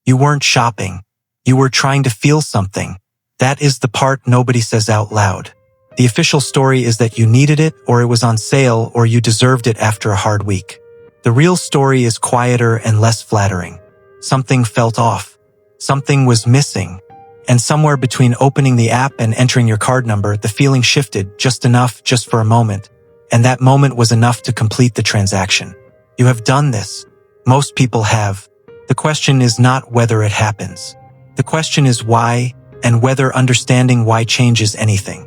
You weren't shopping. You were trying to feel something. That is the part nobody says out loud. The official story is that you needed it, or it was on sale, or you deserved it after a hard week. The real story is quieter and less flattering. Something felt off. Something was missing. And somewhere between opening the app and entering your card number, the feeling shifted just enough, just for a moment. And that moment was enough to complete the transaction. You have done this. Most people have. The question is not whether it happens. The question is why, and whether understanding why changes anything.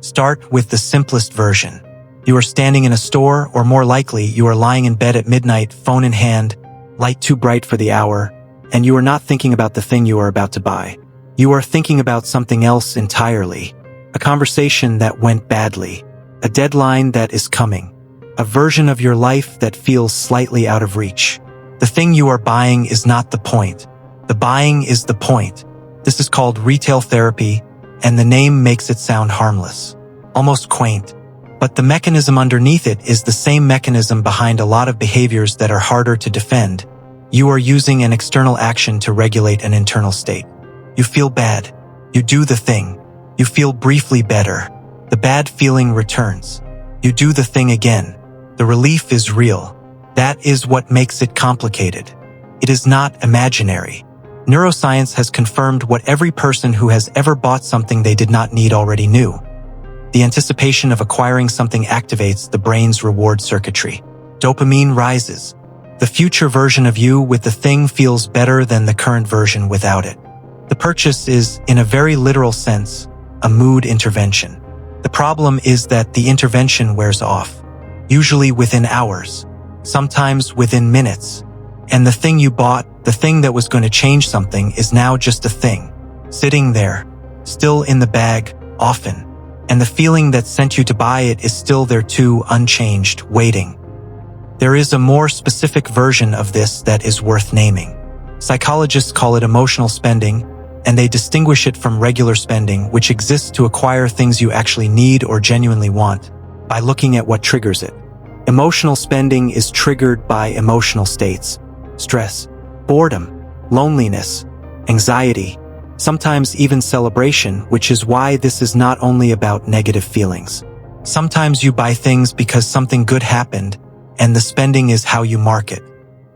Start with the simplest version. You are standing in a store, or more likely, you are lying in bed at midnight, phone in hand, light too bright for the hour, and you are not thinking about the thing you are about to buy. You are thinking about something else entirely. A conversation that went badly. A deadline that is coming. A version of your life that feels slightly out of reach. The thing you are buying is not the point. The buying is the point. This is called retail therapy, and the name makes it sound harmless. Almost quaint. But the mechanism underneath it is the same mechanism behind a lot of behaviors that are harder to defend. You are using an external action to regulate an internal state. You feel bad. You do the thing. You feel briefly better. The bad feeling returns. You do the thing again. The relief is real. That is what makes it complicated. It is not imaginary. Neuroscience has confirmed what every person who has ever bought something they did not need already knew. The anticipation of acquiring something activates the brain's reward circuitry. Dopamine rises. The future version of you with the thing feels better than the current version without it. The purchase is, in a very literal sense, a mood intervention. The problem is that the intervention wears off. Usually within hours. Sometimes within minutes. And the thing you bought, the thing that was going to change something, is now just a thing. Sitting there. Still in the bag, often. And the feeling that sent you to buy it is still there too, unchanged, waiting. There is a more specific version of this that is worth naming. Psychologists call it emotional spending, and they distinguish it from regular spending, which exists to acquire things you actually need or genuinely want, by looking at what triggers it. Emotional spending is triggered by emotional states, stress, boredom, loneliness, anxiety, sometimes even celebration, which is why this is not only about negative feelings. Sometimes you buy things because something good happened, and the spending is how you mark it.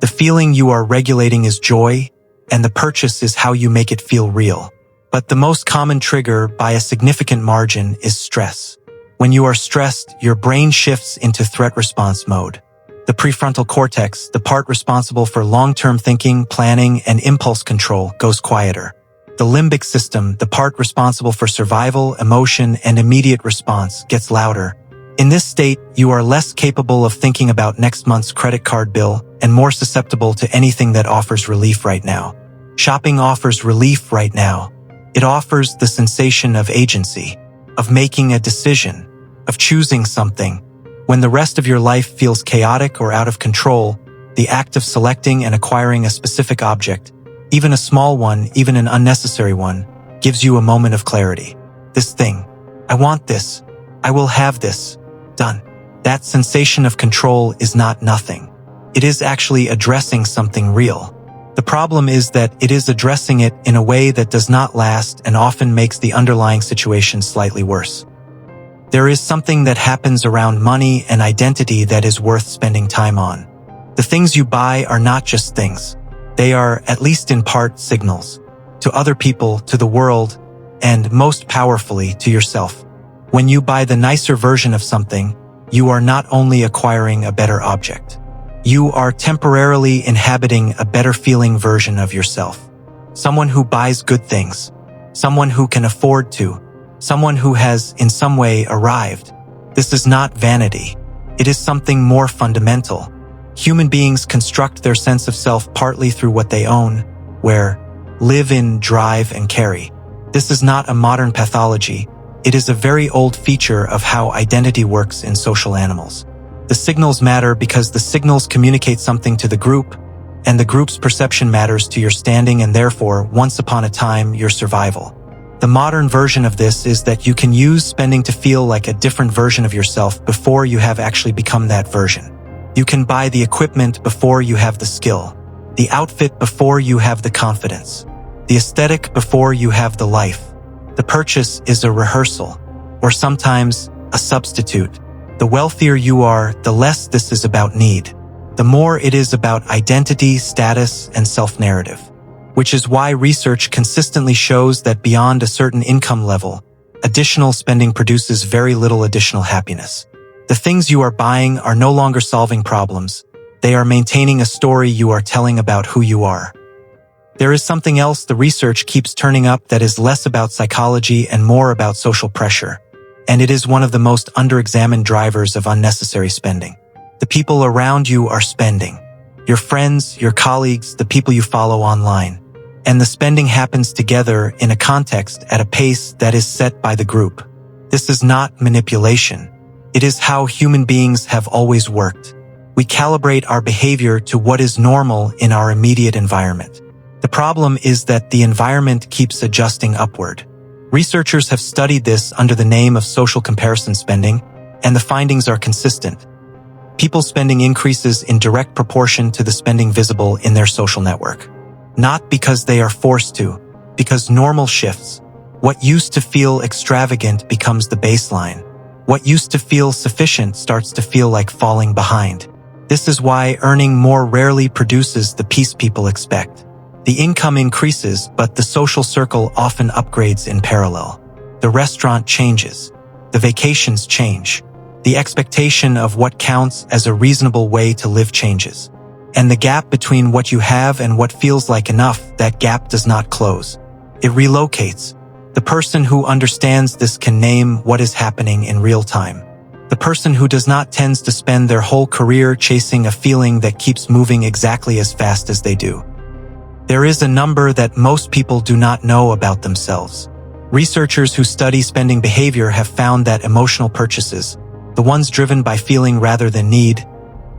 The feeling you are regulating is joy, and the purchase is how you make it feel real. But the most common trigger, by a significant margin, is stress. When you are stressed, your brain shifts into threat response mode. The prefrontal cortex, the part responsible for long-term thinking, planning, and impulse control, goes quieter. The limbic system, the part responsible for survival, emotion, and immediate response, gets louder. In this state, you are less capable of thinking about next month's credit card bill and more susceptible to anything that offers relief right now. Shopping offers relief right now. It offers the sensation of agency, of making a decision, of choosing something. When the rest of your life feels chaotic or out of control, the act of selecting and acquiring a specific object, even a small one, even an unnecessary one, gives you a moment of clarity. This thing. I want this. I will have this. Done. That sensation of control is not nothing. It is actually addressing something real. The problem is that it is addressing it in a way that does not last and often makes the underlying situation slightly worse. There is something that happens around money and identity that is worth spending time on. The things you buy are not just things. They are, at least in part, signals. To other people, to the world, and most powerfully, to yourself. When you buy the nicer version of something, you are not only acquiring a better object. You are temporarily inhabiting a better feeling version of yourself. Someone who buys good things. Someone who can afford to. Someone who has, in some way, arrived. This is not vanity. It is something more fundamental. Human beings construct their sense of self partly through what they own, wear, live in, drive, and carry. This is not a modern pathology. It is a very old feature of how identity works in social animals. The signals matter because the signals communicate something to the group, and the group's perception matters to your standing and therefore, once upon a time, your survival. The modern version of this is that you can use spending to feel like a different version of yourself before you have actually become that version. You can buy the equipment before you have the skill. The outfit before you have the confidence. The aesthetic before you have the life. The purchase is a rehearsal, or sometimes a substitute. The wealthier you are, the less this is about need. The more it is about identity, status, and self-narrative. Which is why research consistently shows that beyond a certain income level, additional spending produces very little additional happiness. The things you are buying are no longer solving problems. They are maintaining a story you are telling about who you are. There is something else the research keeps turning up that is less about psychology and more about social pressure. And it is one of the most underexamined drivers of unnecessary spending. The people around you are spending. Your friends, your colleagues, the people you follow online. And the spending happens together in a context at a pace that is set by the group. This is not manipulation. It is how human beings have always worked. We calibrate our behavior to what is normal in our immediate environment. The problem is that the environment keeps adjusting upward. Researchers have studied this under the name of social comparison spending, and the findings are consistent. People's spending increases in direct proportion to the spending visible in their social network. Not because they are forced to, because normal shifts. What used to feel extravagant becomes the baseline. What used to feel sufficient starts to feel like falling behind. This is why earning more rarely produces the peace people expect. The income increases, but the social circle often upgrades in parallel. The restaurant changes. The vacations change. The expectation of what counts as a reasonable way to live changes. And the gap between what you have and what feels like enough, that gap does not close. It relocates. The person who understands this can name what is happening in real time. The person who does not tends to spend their whole career chasing a feeling that keeps moving exactly as fast as they do. There is a number that most people do not know about themselves. Researchers who study spending behavior have found that emotional purchases, the ones driven by feeling rather than need,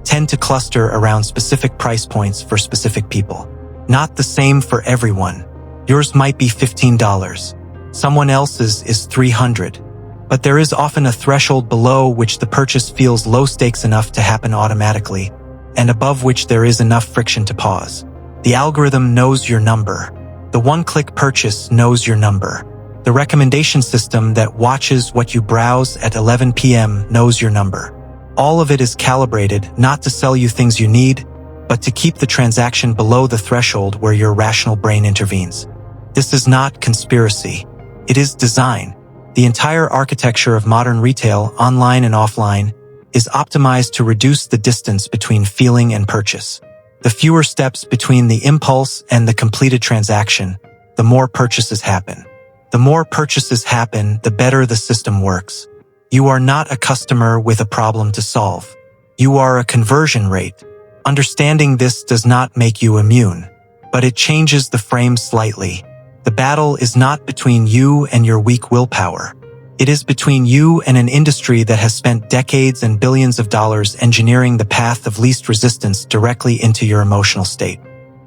tend to cluster around specific price points for specific people. Not the same for everyone. Yours might be $15. Someone else's is $300. But there is often a threshold below which the purchase feels low stakes enough to happen automatically, and above which there is enough friction to pause. The algorithm knows your number. The one-click purchase knows your number. The recommendation system that watches what you browse at 11 p.m. knows your number. All of it is calibrated not to sell you things you need, but to keep the transaction below the threshold where your rational brain intervenes. This is not conspiracy. It is design. The entire architecture of modern retail, online and offline, is optimized to reduce the distance between feeling and purchase. The fewer steps between the impulse and the completed transaction, the more purchases happen. The more purchases happen, the better the system works. You are not a customer with a problem to solve. You are a conversion rate. Understanding this does not make you immune, but it changes the frame slightly. The battle is not between you and your weak willpower. It is between you and an industry that has spent decades and billions of dollars engineering the path of least resistance directly into your emotional state.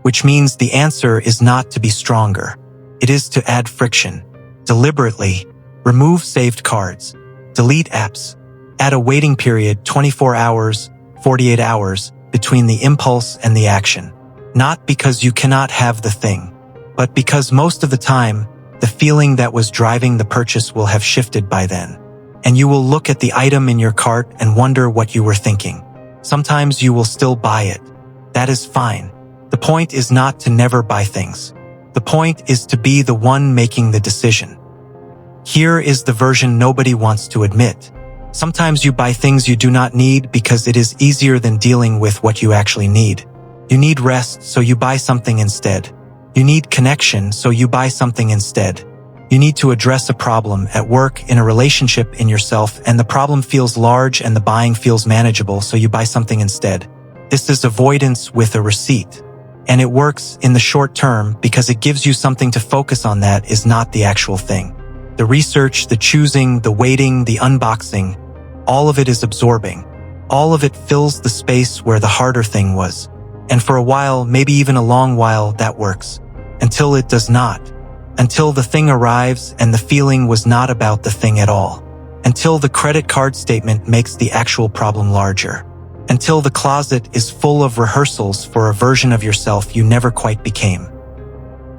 Which means the answer is not to be stronger. It is to add friction. Deliberately. Remove saved cards. Delete apps. Add a waiting period 24 hours, 48 hours between the impulse and the action. Not because you cannot have the thing, but because most of the time, the feeling that was driving the purchase will have shifted by then. And you will look at the item in your cart and wonder what you were thinking. Sometimes you will still buy it. That is fine. The point is not to never buy things. The point is to be the one making the decision. Here is the version nobody wants to admit. Sometimes you buy things you do not need because it is easier than dealing with what you actually need. You need rest, so you buy something instead. You need connection, so you buy something instead. You need to address a problem at work, in a relationship, in yourself, and the problem feels large and the buying feels manageable, so you buy something instead. This is avoidance with a receipt. And it works in the short term because it gives you something to focus on that is not the actual thing. The research, the choosing, the waiting, the unboxing, all of it is absorbing. All of it fills the space where the harder thing was. And for a while, maybe even a long while, that works. Until it does not. Until the thing arrives and the feeling was not about the thing at all. Until the credit card statement makes the actual problem larger. until the closet is full of rehearsals for a version of yourself you never quite became.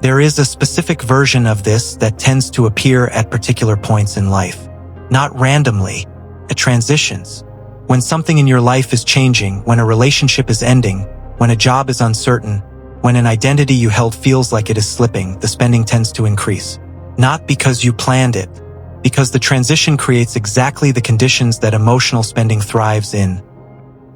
There is a specific version of this that tends to appear at particular points in life, not randomly, at transitions. When something in your life is changing, when a relationship is ending, when a job is uncertain, when an identity you held feels like it is slipping, the spending tends to increase. Not because you planned it, because the transition creates exactly the conditions that emotional spending thrives in.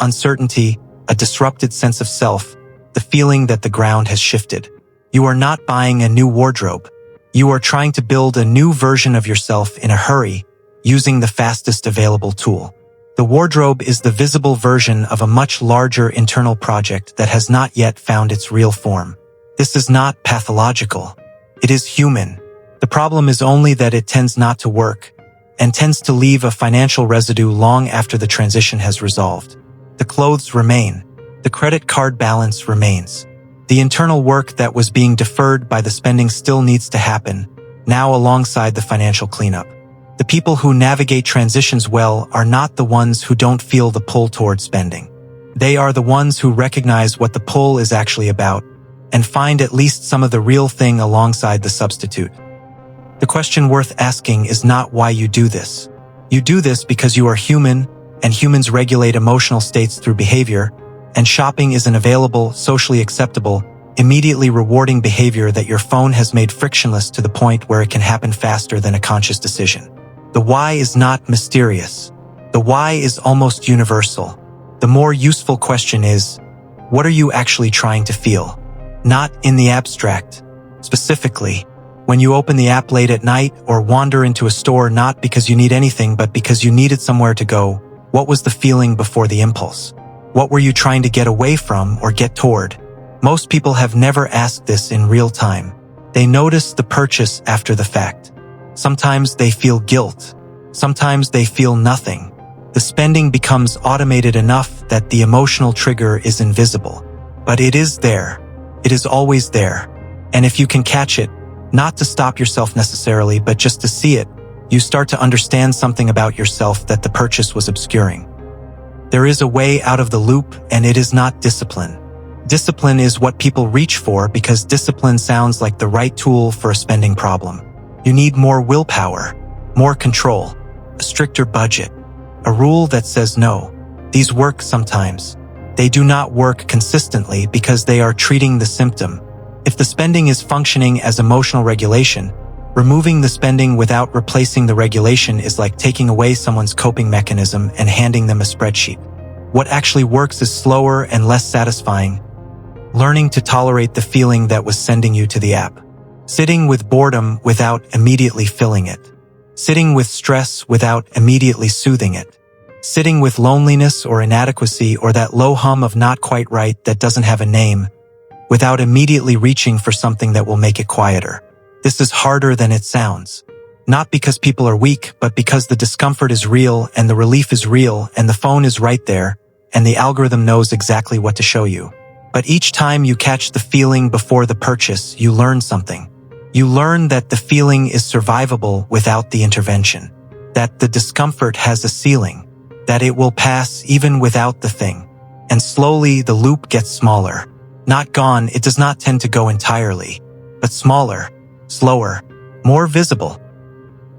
Uncertainty, a disrupted sense of self, the feeling that the ground has shifted. You are not buying a new wardrobe. You are trying to build a new version of yourself in a hurry, using the fastest available tool. The wardrobe is the visible version of a much larger internal project that has not yet found its real form. This is not pathological. It is human. The problem is only that it tends not to work, and tends to leave a financial residue long after the transition has resolved. The clothes remain. The credit card balance remains. The internal work that was being deferred by the spending still needs to happen, now alongside the financial cleanup. The people who navigate transitions well are not the ones who don't feel the pull toward spending. They are the ones who recognize what the pull is actually about, and find at least some of the real thing alongside the substitute. The question worth asking is not why you do this. You do this because you are human, and humans regulate emotional states through behavior, and shopping is an available, socially acceptable, immediately rewarding behavior that your phone has made frictionless to the point where it can happen faster than a conscious decision. The why is not mysterious. The why is almost universal. The more useful question is, what are you actually trying to feel? Not in the abstract. Specifically, when you open the app late at night or wander into a store not because you need anything but because you needed somewhere to go, what was the feeling before the impulse? What were you trying to get away from or get toward? Most people have never asked this in real time. They notice the purchase after the fact. Sometimes they feel guilt. Sometimes they feel nothing. The spending becomes automated enough that the emotional trigger is invisible. But it is there. It is always there. And if you can catch it, not to stop yourself necessarily, but just to see it, you start to understand something about yourself that the purchase was obscuring. There is a way out of the loop, and it is not discipline. Discipline is what people reach for because discipline sounds like the right tool for a spending problem. You need more willpower, more control, a stricter budget, a rule that says no. These work sometimes. They do not work consistently because they are treating the symptom. If the spending is functioning as emotional regulation, removing the spending without replacing the regulation is like taking away someone's coping mechanism and handing them a spreadsheet. What actually works is slower and less satisfying. Learning to tolerate the feeling that was sending you to the app. Sitting with boredom without immediately filling it. Sitting with stress without immediately soothing it. Sitting with loneliness or inadequacy or that low hum of not quite right that doesn't have a name, without immediately reaching for something that will make it quieter. This is harder than it sounds. Not because people are weak, but because the discomfort is real and the relief is real and the phone is right there and the algorithm knows exactly what to show you. But each time you catch the feeling before the purchase, you learn something. You learn that the feeling is survivable without the intervention, that the discomfort has a ceiling, that it will pass even without the thing. And slowly the loop gets smaller. Not gone, it does not tend to go entirely, but smaller, slower, more visible.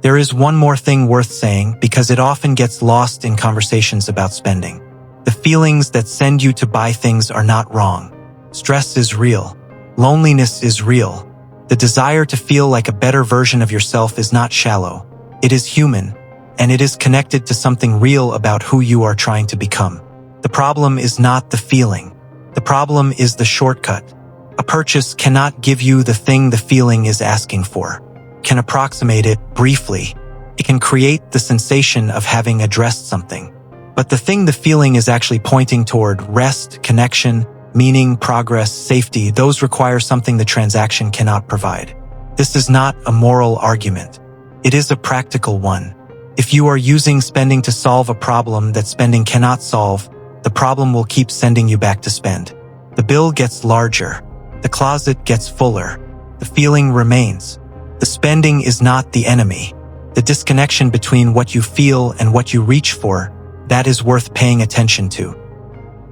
There is one more thing worth saying because it often gets lost in conversations about spending. The feelings that send you to buy things are not wrong. Stress is real. Loneliness is real. The desire to feel like a better version of yourself is not shallow. It is human, and it is connected to something real about who you are trying to become. The problem is not the feeling. The problem is the shortcut. A purchase cannot give you the thing the feeling is asking for. Can approximate it briefly. It can create the sensation of having addressed something. But the thing the feeling is actually pointing toward, rest, connection, meaning, progress, safety, those require something the transaction cannot provide. This is not a moral argument. It is a practical one. If you are using spending to solve a problem that spending cannot solve, the problem will keep sending you back to spend. The bill gets larger. The closet gets fuller. The feeling remains. The spending is not the enemy. The disconnection between what you feel and what you reach for, that is worth paying attention to.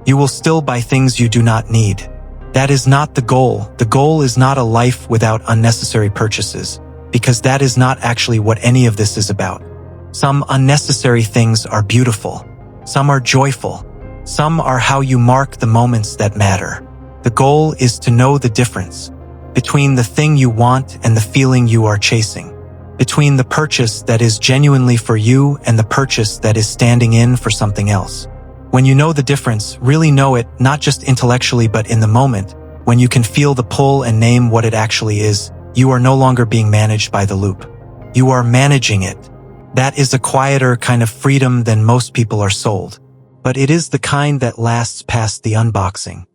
You will still buy things you do not need. That is not the goal. The goal is not a life without unnecessary purchases, because that is not actually what any of this is about. Some unnecessary things are beautiful. Some are joyful. Some are how you mark the moments that matter. The goal is to know the difference between the thing you want and the feeling you are chasing, between the purchase that is genuinely for you and the purchase that is standing in for something else. When you know the difference, really know it, not just intellectually but in the moment, when you can feel the pull and name what it actually is, you are no longer being managed by the loop. You are managing it. That is a quieter kind of freedom than most people are sold, but it is the kind that lasts past the unboxing.